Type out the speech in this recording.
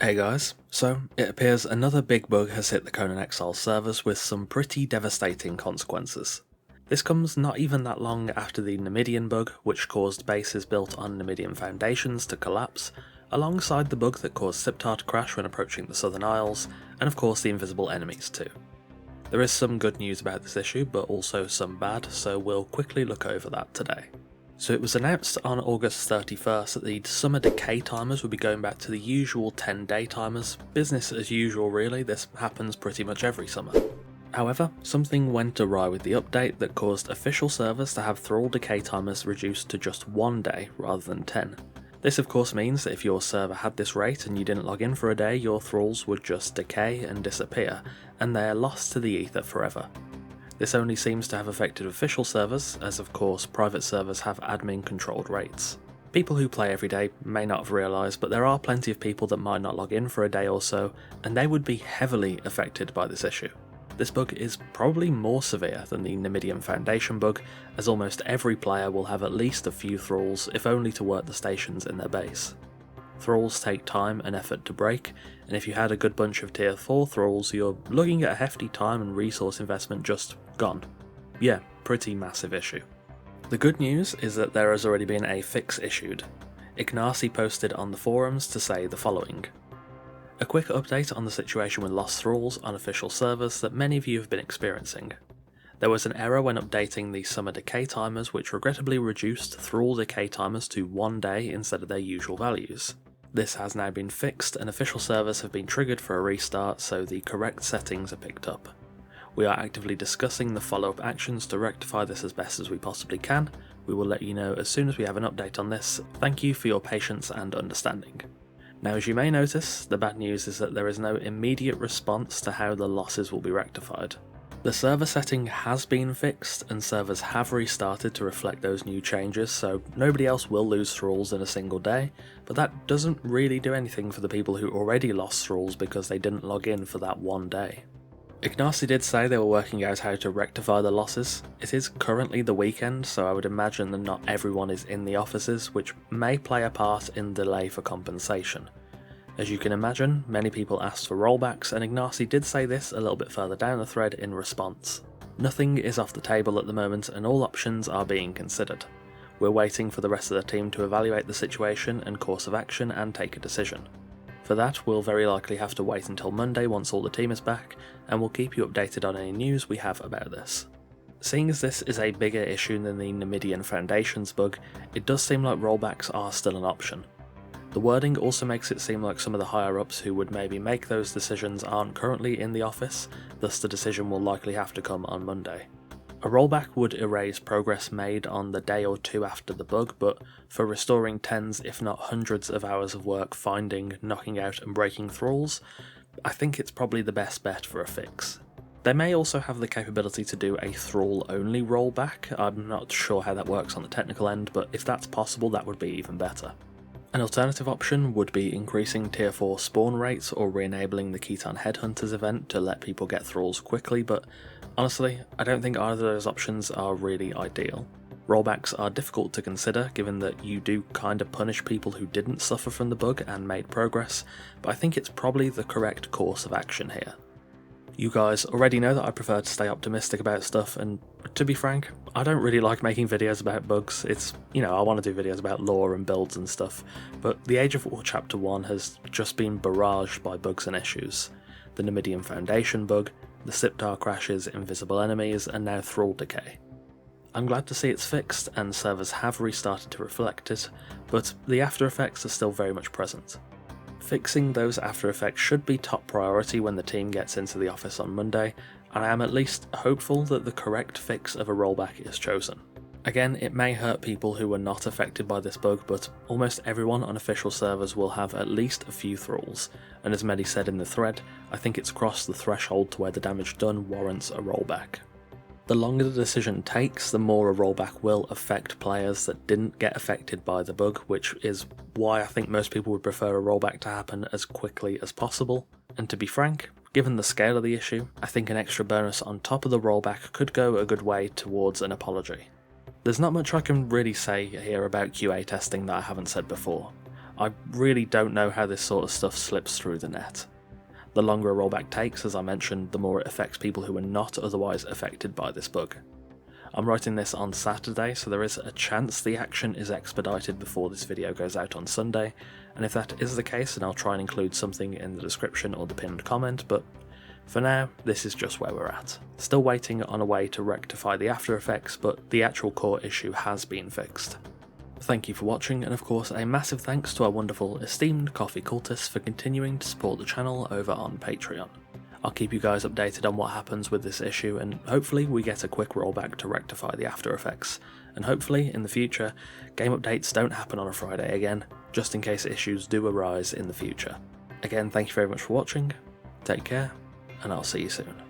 Hey guys, so it appears another big bug has hit the Conan Exiles servers with some pretty devastating consequences. This comes not even that long after the Numidian bug, which caused bases built on Numidian foundations to collapse, alongside the bug that caused Siptar to crash when approaching the Southern Isles, and of course the invisible enemies too. There is some good news about this issue, but also some bad, so we'll quickly look over that today. So it was announced on August 31st that the summer decay timers would be going back to the usual 10-day timers. Business as usual really, this happens pretty much every summer. However, something went awry with the update that caused official servers to have Thrall Decay timers reduced to just 1 day rather than 10. This of course means that if your server had this rate and you didn't log in for a day, your thralls would just decay and disappear, and they're lost to the ether forever. This only seems to have affected official servers, as of course private servers have admin controlled rates. People who play every day may not have realised, but there are plenty of people that might not log in for a day or so, and they would be heavily affected by this issue. This bug is probably more severe than the Numidian Foundation bug, as almost every player will have at least a few thralls, if only to work the stations in their base. Thralls take time and effort to break, and if you had a good bunch of tier 4 thralls, you're looking at a hefty time and resource investment just gone. Yeah, pretty massive issue. The good news is that there has already been a fix issued. Ignacy posted on the forums to say the following. A quick update on the situation with lost thralls on official servers that many of you have been experiencing. There was an error when updating the summer decay timers which regrettably reduced Thrall Decay timers to 1 day instead of their usual values. This has now been fixed and official servers have been triggered for a restart, so the correct settings are picked up. We are actively discussing the follow-up actions to rectify this as best as we possibly can. We will let you know as soon as we have an update on this. Thank you for your patience and understanding. Now, as you may notice, the bad news is that there is no immediate response to how the losses will be rectified. The server setting has been fixed and servers have restarted to reflect those new changes, so nobody else will lose thralls in a single day, but that doesn't really do anything for the people who already lost thralls because they didn't log in for that 1 day. Ignacy did say they were working out how to rectify the losses. It is currently the weekend, so I would imagine that not everyone is in the offices, which may play a part in the delay for compensation. As you can imagine, many people asked for rollbacks, and Ignacy did say this a little bit further down the thread in response. Nothing is off the table at the moment and all options are being considered. We're waiting for the rest of the team to evaluate the situation and course of action and take a decision. For that, we'll very likely have to wait until Monday once all the team is back, and we'll keep you updated on any news we have about this. Seeing as this is a bigger issue than the Numidian Foundations bug, it does seem like rollbacks are still an option. The wording also makes it seem like some of the higher-ups who would maybe make those decisions aren't currently in the office, thus the decision will likely have to come on Monday. A rollback would erase progress made on the day or two after the bug, but for restoring tens if not hundreds of hours of work finding, knocking out and breaking thralls, I think it's probably the best bet for a fix. They may also have the capability to do a thrall-only rollback. I'm not sure how that works on the technical end, but if that's possible that would be even better. An alternative option would be increasing tier 4 spawn rates or re-enabling the Khitan Headhunters event to let people get thralls quickly, but honestly, I don't think either of those options are really ideal. Rollbacks are difficult to consider given that you do kind of punish people who didn't suffer from the bug and made progress, but I think it's probably the correct course of action here. You guys already know that I prefer to stay optimistic about stuff, and to be frank, I don't really like making videos about bugs. It's, I want to do videos about lore and builds and stuff, but the Age of War Chapter 1 has just been barraged by bugs and issues. The Numidian Foundation bug, the Siptar crashes, invisible enemies, and now Thrall Decay. I'm glad to see it's fixed and servers have restarted to reflect it, but the after effects are still very much present. Fixing those after effects should be top priority when the team gets into the office on Monday, and I am at least hopeful that the correct fix of a rollback is chosen. Again, it may hurt people who were not affected by this bug, but almost everyone on official servers will have at least a few thralls, and as Mehdi said in the thread, I think it's crossed the threshold to where the damage done warrants a rollback. The longer the decision takes, the more a rollback will affect players that didn't get affected by the bug, which is why I think most people would prefer a rollback to happen as quickly as possible. And to be frank, given the scale of the issue, I think an extra bonus on top of the rollback could go a good way towards an apology. There's not much I can really say here about QA testing that I haven't said before. I really don't know how this sort of stuff slips through the net. The longer a rollback takes, as I mentioned, the more it affects people who are not otherwise affected by this bug. I'm writing this on Saturday, so there is a chance the action is expedited before this video goes out on Sunday, and if that is the case, then I'll try and include something in the description or the pinned comment, but for now, this is just where we're at. Still waiting on a way to rectify the after effects, but the actual core issue has been fixed. Thank you for watching, and of course a massive thanks to our wonderful esteemed coffee cultists for continuing to support the channel over on Patreon. I'll keep you guys updated on what happens with this issue, and hopefully we get a quick rollback to rectify the after effects, and hopefully in the future game updates don't happen on a Friday again, just in case issues do arise in the future. Again, thank you very much for watching, take care, and I'll see you soon.